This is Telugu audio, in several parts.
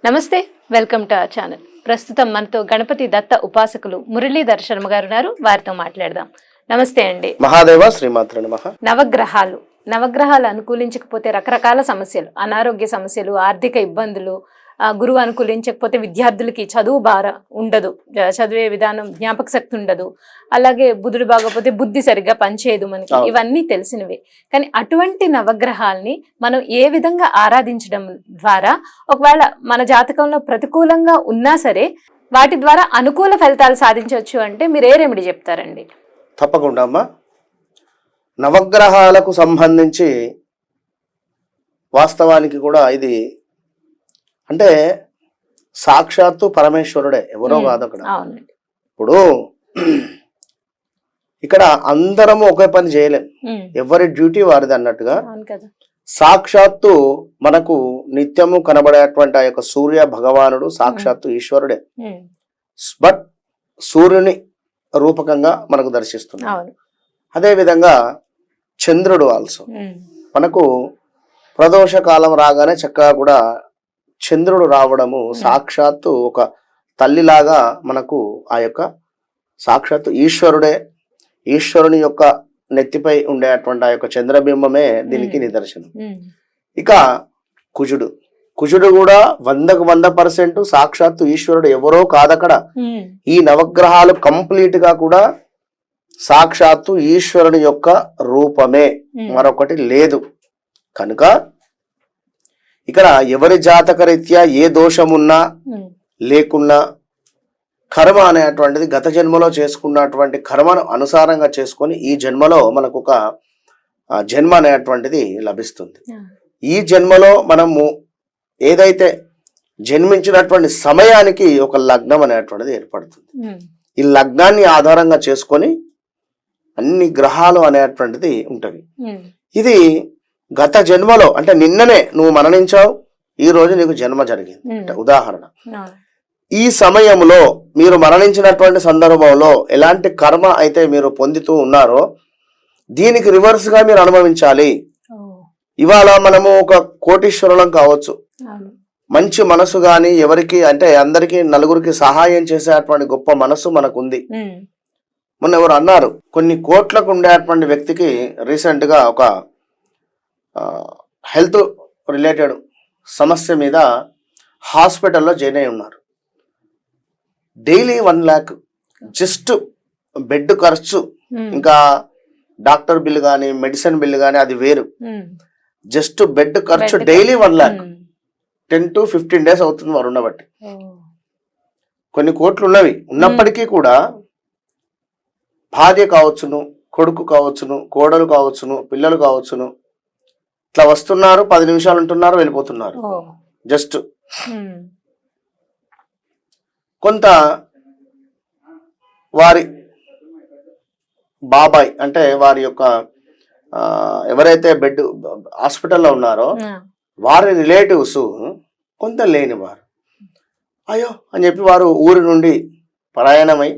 నమస్తే, వెల్కమ్ టు అవర్ ఛానల్. ప్రస్తుతం మనతో గణపతి దత్త ఉపాసకులు మురళీధర్ శర్మ గారు ఉన్నారు. వారితో మాట్లాడదాం. నమస్తే అండి. మహాదేవ శ్రీమాత్ర నమః. నవగ్రహాలు అనుకూలించకపోతే రకరకాల సమస్యలు, అనారోగ్య సమస్యలు, ఆర్థిక ఇబ్బందులు, గురువు అనుకూలించకపోతే విద్యార్థులకి చదువు భారం ఉండదు, చదివే విధానం, జ్ఞాపక శక్తి ఉండదు. అలాగే బుధుడు బాగపోతే బుద్ధి సరిగ్గా పనిచేయదు మనకి. ఇవన్నీ తెలిసినవే. కానీ అటువంటి నవగ్రహాల్ని మనం ఏ విధంగా ఆరాధించడం ద్వారా ఒకవేళ మన జాతకంలో ప్రతికూలంగా ఉన్నా సరే వాటి ద్వారా అనుకూల ఫలితాలు సాధించవచ్చు అంటే మీరు ఏ రెమెడీ చెప్తారండి? తప్పకుండా అమ్మా. నవగ్రహాలకు సంబంధించి వాస్తవానికి కూడా ఇది అంటే సాక్షాత్తు పరమేశ్వరుడే, ఎవరో కాదు అక్కడ. ఇప్పుడు ఇక్కడ అందరము ఒకే పని చేయలేం, ఎవరి డ్యూటీ వారిది అన్నట్టుగా సాక్షాత్తు మనకు నిత్యము కనబడేటువంటి ఆ యొక్క సూర్య భగవానుడు సాక్షాత్తు ఈశ్వరుడే. బట్ సూర్యుని రూపకంగా మనకు దర్శిస్తున్నాడు. అదే విధంగా చంద్రుడు ఆల్సో మనకు ప్రదోష కాలం రాగానే చక్కగా కూడా చంద్రుడు రావడము సాక్షాత్తు ఒక తల్లిలాగా మనకు ఆ యొక్క సాక్షాత్తు ఈశ్వరుడే, ఈశ్వరుని యొక్క నెత్తిపై ఉండేటువంటి ఆ యొక్క చంద్రబింబమే దీనికి నిదర్శనం. ఇక కుజుడు కూడా 100% సాక్షాత్తు ఈశ్వరుడు, ఎవరో కాదక్కడ. ఈ నవగ్రహాలు కంప్లీట్ గా కూడా సాక్షాత్తు ఈశ్వరుని యొక్క రూపమే, మరొకటి లేదు. కనుక ఇక్కడ ఎవరి జాతక రీత్యా ఏ దోషమున్నా లేకున్నా కర్మ అనేటువంటిది గత జన్మలో చేసుకున్నటువంటి కర్మను అనుసారంగా చేసుకొని ఈ జన్మలో మనకు ఒక జన్మ అనేటువంటిది లభిస్తుంది. ఈ జన్మలో మనము ఏదైతే జన్మించినటువంటి సమయానికి ఒక లగ్నం అనేటువంటిది ఏర్పడుతుంది. ఈ లగ్నాన్ని ఆధారంగా చేసుకొని అన్ని గ్రహాలు అనేటువంటిది ఉంటవి. ఇది గత జన్మలో అంటే నిన్ననే నువ్వు మరణించావు, ఈ రోజు నీకు జన్మ జరిగింది అంటే ఉదాహరణ. ఈ సమయంలో మీరు మరణించినటువంటి సందర్భంలో ఎలాంటి కర్మ అయితే మీరు పొందుతూ ఉన్నారో దీనికి రివర్స్ గా మీరు అనుభవించాలి. ఇవాళ మనము ఒక కోటీశ్వరులం కావచ్చు, మంచి మనసు గాని, ఎవరికి అంటే అందరికి నలుగురికి సహాయం చేసేటువంటి గొప్ప మనసు మనకుంది. మొన్న ఎవరు అన్నారు, కొన్ని కోట్లకు ఉండేటువంటి వ్యక్తికి రీసెంట్ గా ఒక హెల్త్ రిలేటెడ్ సమస్య మీద హాస్పిటల్లో జాయిన్ అయి ఉన్నారు. డైలీ 1 lakh జస్ట్ బెడ్ ఖర్చు, ఇంకా డాక్టర్ బిల్లు కానీ మెడిసిన్ బిల్లు కానీ అది వేరు. జస్ట్ బెడ్ ఖర్చు డైలీ 1 lakh, 10 to 15 days అవుతుంది వారు ఉండబట్టి. కొన్ని కోట్లు ఉన్నప్పటికీ కూడా భార్య కావచ్చును, కొడుకు కావచ్చును, కోడలు కావచ్చును, పిల్లలు కావచ్చును, ఇట్లా వస్తున్నారు, 10 నిమిషాలు ఉంటున్నారు, వెళ్ళిపోతున్నారు. జస్ట్ కొంత వారి బాబాయ్ అంటే వారి యొక్క ఎవరైతే బెడ్ హాస్పిటల్లో ఉన్నారో వారి రిలేటివ్స్ కొంత లేనివారు, అయ్యో అని చెప్పి వారు ఊరి నుండి ప్రయాణమై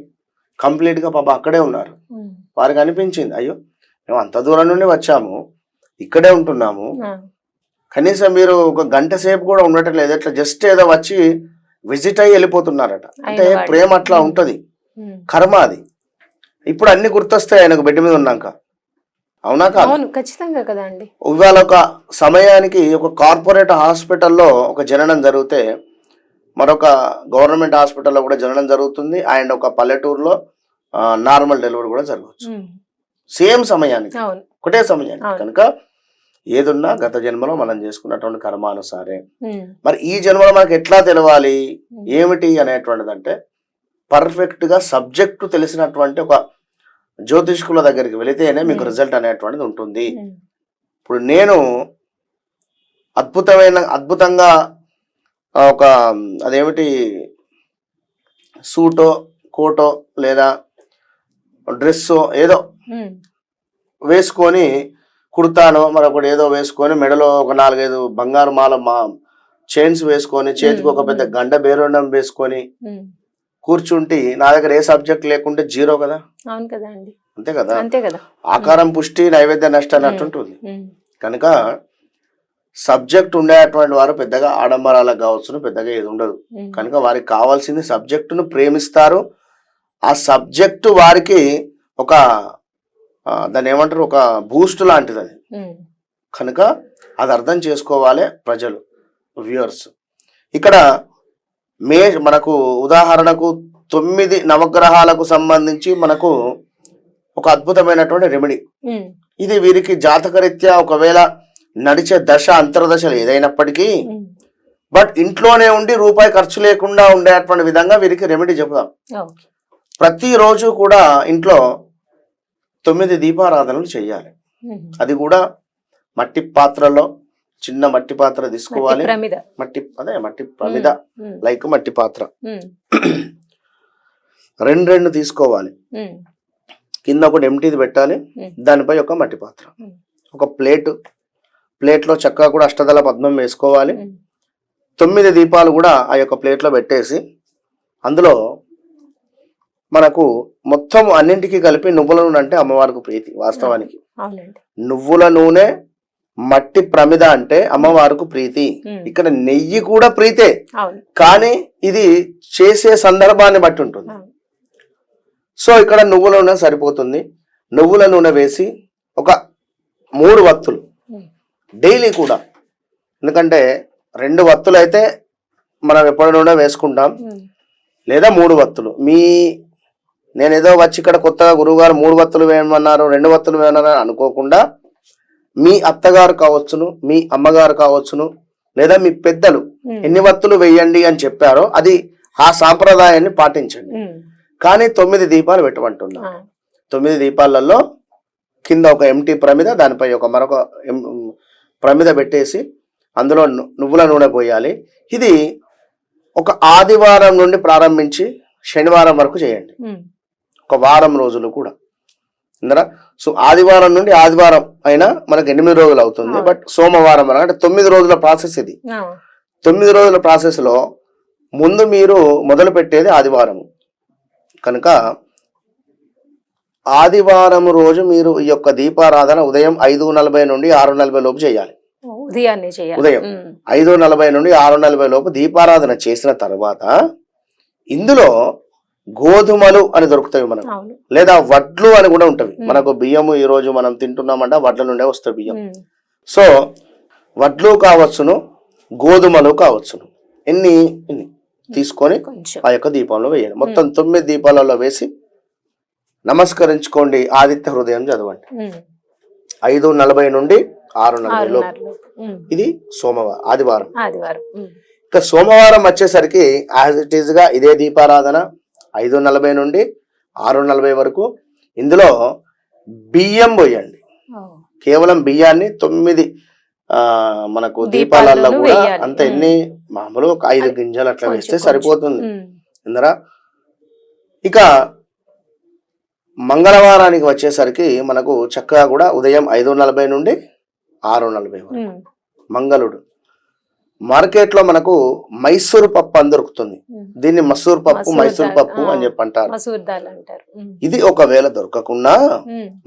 కంప్లీట్గా పాప అక్కడే ఉన్నారు. వారికి అనిపించింది, అయ్యో మేము అంత దూరం నుండి వచ్చాము, ఇక్కడే ఉంటున్నాము, కనీసం మీరు ఒక గంట సేపు కూడా ఉండటం లేదు, ఇట్లా జస్ట్ ఏదో వచ్చి విజిట్ అయ్యి వెళ్ళిపోతున్నారట. అంటే ప్రేమ అట్లా ఉంటది, కర్మ అది. ఇప్పుడు అన్ని గుర్తొస్తాయి ఆయనకు బెడ్ మీద ఉన్నాక, అవునా కాదు? ఖచ్చితంగా కదండి. ఇవాళ ఒక సమయానికి ఒక కార్పొరేట్ హాస్పిటల్లో ఒక జననం జరిగితే మరొక గవర్నమెంట్ హాస్పిటల్లో కూడా జననం జరుగుతుంది, అండ్ ఒక పల్లెటూరులో నార్మల్ డెలివరీ కూడా జరగవచ్చు సేమ్ సమయానికి, ఒకటే సమయానికి. కనుక ఏదున్నా గత జన్మలో మనం చేసుకున్నటువంటి కర్మానుసారే. మరి ఈ జన్మలో మనకు ఎట్లా తెలవాలి ఏమిటి అనేటువంటిది అంటే పర్ఫెక్ట్ గా సబ్జెక్టు తెలిసినటువంటి ఒక జ్యోతిష్కుల దగ్గరికి వెళితేనే మీకు రిజల్ట్ అనేటువంటిది ఉంటుంది. ఇప్పుడు నేను అద్భుతంగా ఒక అదేమిటి సూటో కోటో లేదా డ్రెస్సో ఏదో వేసుకొని, కుర్తానో మరొకటి ఏదో వేసుకొని, మెడలో ఒక 4-5 బంగారు మాల చైన్స్ వేసుకొని, చేతికి ఒక పెద్ద గండ బేరుండం వేసుకొని కూర్చుంటే నా దగ్గర ఏ సబ్జెక్ట్ లేకుంటే జీరో కదా. అంతే కదా. ఆకారం పుష్టి నైవేద్య నష్ట అన్నట్టుంటుంది. కనుక సబ్జెక్ట్ ఉండేటువంటి వారు పెద్దగా ఆడంబరాలకు కావచ్చును, పెద్దగా ఏది ఉండదు. కనుక వారికి కావాల్సింది సబ్జెక్టును ప్రేమిస్తారు. ఆ సబ్జెక్టు వారికి ఒక దాన్ని ఏమంటారు, ఒక బూస్ట్ లాంటిది అది. కనుక అది అర్థం చేసుకోవాలి ప్రజలు, వ్యూవర్స్. ఇక్కడ మనకు ఉదాహరణకు 9 నవగ్రహాలకు సంబంధించి మనకు ఒక అద్భుతమైనటువంటి రెమెడీ. ఇది వీరికి జాతకరీత్యా ఒకవేళ నడిచే దశ అంతర్దశలు ఏదైనప్పటికీ బట్ ఇంట్లోనే ఉండి రూపాయి ఖర్చు లేకుండా ఉండేటువంటి విధంగా వీరికి రెమెడీ చెబుదాం. ప్రతిరోజు కూడా ఇంట్లో 9 దీపారాధనలు చేయాలి. అది కూడా మట్టి పాత్రలో, చిన్న మట్టి పాత్ర తీసుకోవాలి. మట్టి ప్రమిద లైక్ మట్టి పాత్ర 2 తీసుకోవాలి. కింద ఒకటి ఎంటీది పెట్టాలి, దానిపై ఒక మట్టి పాత్ర, ఒక ప్లేట్లో చక్కగా కూడా అష్టదళ పద్మం వేసుకోవాలి. 9 దీపాలు కూడా ఆ యొక్క ప్లేట్లో పెట్టేసి అందులో మనకు మొత్తం అన్నింటికి కలిపి నువ్వుల నూనె అంటే అమ్మవారికి ప్రీతి. వాస్తవానికి నువ్వుల నూనె, మట్టి ప్రమిద అంటే అమ్మవారికి ప్రీతి. ఇక్కడ నెయ్యి కూడా ప్రీతే, కానీ ఇది చేసే సందర్భాన్ని బట్టి ఉంటుంది. సో ఇక్కడ నువ్వుల నూనె సరిపోతుంది. నువ్వుల నూనె వేసి ఒక 3 వత్తులు డైలీ కూడా, ఎందుకంటే 2 వత్తులు అయితే మనం ఎప్పటి నుండో వేసుకుంటాం, లేదా 3 వత్తులు. నేనేదో వచ్చి ఇక్కడ కొత్తగా గురువుగారు 3 వత్తులు వేయమన్నారు, 2 వత్తులు వేయమన్నారు అనుకోకుండా, మీ అత్తగారు కావచ్చును, మీ అమ్మగారు కావచ్చును, లేదా మీ పెద్దలు ఎన్ని వత్తులు వేయండి అని చెప్పారో అది ఆ సాంప్రదాయాన్ని పాటించండి. కానీ 9 దీపాలు పెట్టమంటున్నా. 9 దీపాలలో కింద ఒక ఎంటీ ప్రమిద, దానిపై ఒక మరొక ప్రమిద పెట్టేసి అందులో నువ్వుల నూనె పోయాలి. ఇది ఒక ఆదివారం నుండి ప్రారంభించి శనివారం వరకు చేయండి, ఒక వారం రోజులు కూడా. సో ఆదివారం నుండి ఆదివారం అయినా మనకు 8 రోజులు అవుతుంది. బట్ సోమవారం అంటే 9 రోజుల ప్రాసెస్ ఇది. 9 రోజుల ప్రాసెస్ లో ముందు మీరు మొదలు పెట్టేది ఆదివారం. కనుక ఆదివారం రోజు మీరు ఈ యొక్క దీపారాధన ఉదయం 5:40 నుండి 6:40 లోపు చేయాలి. ఉదయం 5:40 నుండి 6:40 లోపు దీపారాధన చేసిన తర్వాత ఇందులో గోధుమలు అని దొరుకుతాయి మనకు, లేదా వడ్లు అని కూడా ఉంటవి. మనకు బియ్యము ఈ రోజు మనం తింటున్నామంటే వడ్ల నుండే వస్తాయి బియ్యం. సో వడ్లు కావచ్చును, గోధుమలు కావచ్చును, ఎన్ని తీసుకొని ఆ యొక్క దీపంలో వేయాలి. మొత్తం 9 దీపాలలో వేసి నమస్కరించుకోండి. ఆదిత్య హృదయం చదవండి. 5:40 నుండి 6:40 లోపు. ఇది ఆదివారం. ఇక సోమవారం వచ్చేసరికి యాజ్ ఇట్ ఈజ్ గా ఇదే దీపారాధన 5:40 నుండి 6:40 వరకు. ఇందులో బియ్యం పోయండి. కేవలం బియ్యాన్ని 9 మనకు దీపాలలో కూడా అంత ఎన్ని మామూలు ఒక 5 గింజలు అట్లా వేస్తే సరిపోతుంది. ఇందరా ఇక మంగళవారానికి వచ్చేసరికి మనకు చక్కగా కూడా ఉదయం 5:40 నుండి 6:40 వరకు. మంగళుడు మార్కెట్ లో మనకు మైసూరు పప్పు అని దొరుకుతుంది. దీన్ని మసూర్ పప్పు, మైసూర్ పప్పు అని చెప్పి అంటారు. ఇది ఒకవేళ దొరకకుండా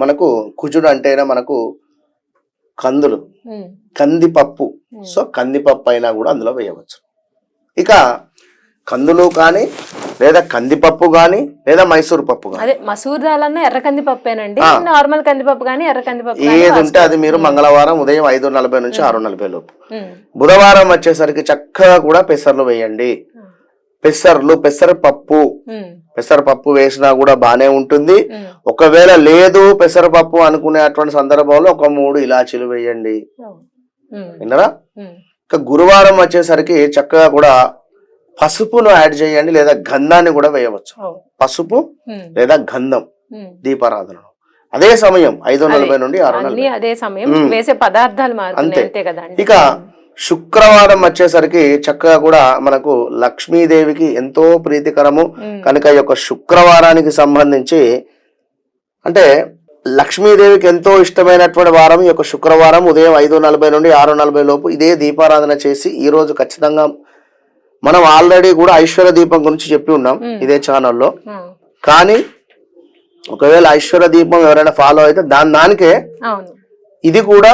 మనకు కుజుడు అంటేనే మనకు కందులు, కందిపప్పు. సో కందిపప్పు అయినా కూడా అందులో వేయవచ్చు. ఇక కందులు కానీ, లేదా కందిపప్పు గాని, లేదా మైసూర్ పప్పు గాని, మసూర్ దాల్ అన్న ఎర్ర కందిపప్పేనండి, నార్మల్ కందిపప్పు గాని ఎర్ర కందిపప్పు ఏది ఉంటే అది మీరు మంగళవారం ఉదయం 5:40 నుంచి 6:40 లోపు. బుధవారం వచ్చేసరికి చక్కగా కూడా పెసర్లు వేయండి. పెసరపప్పు వేసినా కూడా బానే ఉంటుంది. ఒకవేళ లేదు పెసరపప్పు అనుకునేటువంటి సందర్భంలో ఒక 3 ఇలాచీలు వేయండి. విన్నారా? ఇక గురువారం వచ్చేసరికి చక్కగా కూడా పసుపును యాడ్ చేయండి, లేదా గంధాన్ని కూడా వేయవచ్చు. పసుపు లేదా గంధం దీపారాధన అదే సమయం 5:40 నుండి 6:40 అంతే. ఇక శుక్రవారం వచ్చేసరికి చక్కగా కూడా మనకు లక్ష్మీదేవికి ఎంతో ప్రీతికరము కనుక ఈ యొక్క శుక్రవారానికి సంబంధించి, అంటే లక్ష్మీదేవికి ఎంతో ఇష్టమైనటువంటి వారం ఈ యొక్క శుక్రవారం ఉదయం 5:40 నుండి 6:40 లోపు ఇదే దీపారాధన చేసి, ఈ రోజు ఖచ్చితంగా మనం ఆల్రెడీ కూడా ఐశ్వర్య దీపం గురించి చెప్పి ఉన్నాం ఇదే ఛానల్లో. కానీ ఒకవేళ ఐశ్వర్య దీపం ఎవరైనా ఫాలో అయితే దానికే ఇది కూడా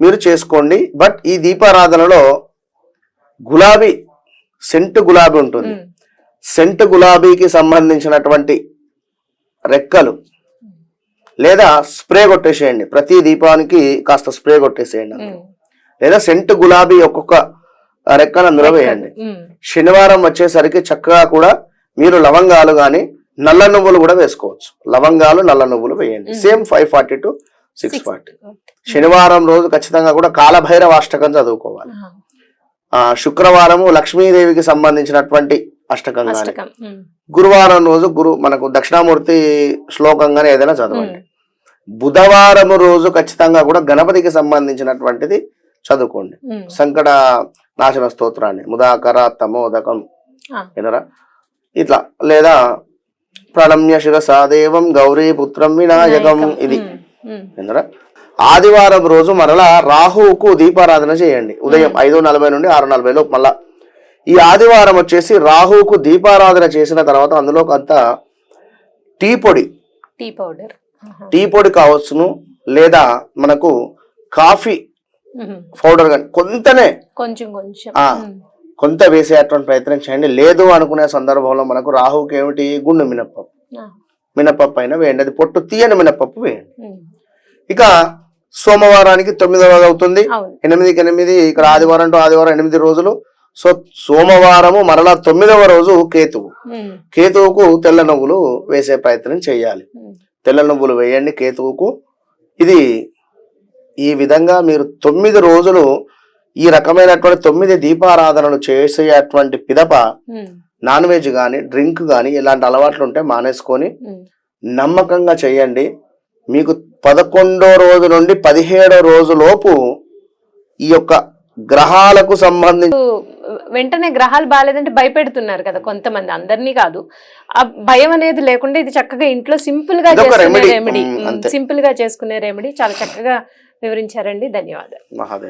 మీరు చేసుకోండి. బట్ ఈ దీపారాధనలో గులాబీ, సెంటు గులాబీ ఉంటుంది. సెంటు గులాబీకి సంబంధించినటువంటి రెక్కలు లేదా స్ప్రే కొట్టేసేయండి. ప్రతి దీపానికి కాస్త స్ప్రే కొట్టేసేయండి. లేదా సెంటు గులాబీ ఒక్కొక్క రెక్కను అందులో వేయండి. శనివారం వచ్చేసరికి చక్కగా కూడా మీరు లవంగాలు గాని నల్ల నువ్వులు కూడా వేసుకోవచ్చు. లవంగాలు, నల్ల నువ్వులు వేయండి. Same 540 to 640. శనివారం రోజు ఖచ్చితంగా కూడా కాలభైరవ అష్టకం చదువుకోవాలి. శుక్రవారము లక్ష్మీదేవికి సంబంధించినటువంటి అష్టకం గాని, గురువారం రోజు మనకు దక్షిణామూర్తి శ్లోకంగానే ఏదైనా చదవండి. బుధవారం రోజు ఖచ్చితంగా కూడా గణపతికి సంబంధించినటువంటిది చదువుకోండి. సంకట నాశన స్తోత్రాన్ని, ముదాకర తమోదకం వినరా ఇట్లా, లేదా ప్రణమ్య శిరసాదేవం గౌరీ పుత్రం వినాయకం ఇది వినరా. ఆదివారం రోజు మరలా రాహువుకు దీపారాధన చేయండి. ఉదయం 5:40 నుండి 6:40 లోపు. మళ్ళా ఈ ఆదివారం వచ్చేసి రాహువుకు దీపారాధన చేసిన తర్వాత అందులో కొంత టీ పౌడర్, టీ పొడి కావచ్చును, లేదా మనకు కాఫీ పౌడర్ కానీ కొంత వేసేటువంటి ప్రయత్నం చేయండి. లేదు అనుకునే సందర్భంలో మనకు రాహుకి ఏమిటి, గుండు మినపప్పు అయినా వేయండి. అది పొట్టు తీయని మినపప్పు వేయండి. ఇక సోమవారానికి 9వ రోజు అవుతుంది. 8కి 8 ఇక్కడ ఆదివారం టు ఆదివారం 8 రోజులు. సో సోమవారము మరలా 9వ రోజు కేతువుకు తెల్ల నువ్వులు వేసే ప్రయత్నం చేయాలి. తెల్ల నువ్వులు వేయండి కేతువుకు. ఇది ఈ విధంగా మీరు 9 రోజులు ఈ రకమైనటువంటి 9 దీపారాధనలు చేసేటువంటి పిదప నాన్ వెజ్ గాని, డ్రింక్ గాని ఇలాంటి అలవాట్లు ఉంటే మానేసుకొని నమ్మకంగా చేయండి. మీకు 11వ రోజు నుండి 17వ రోజు లోపు ఈ యొక్క గ్రహాలకు సంబంధించి వెంటనే గ్రహాలు బాగాలేదంటే భయపెడుతున్నారు కదా కొంతమంది, అందరినీ కాదు. ఆ భయం అనేది లేకుండా ఇది చక్కగా ఇంట్లో సింపుల్ గా చేసుకునే రెమెడీ చాలా చక్కగా వివరించారండి. ధన్యవాదాలు. మహాదేవ్.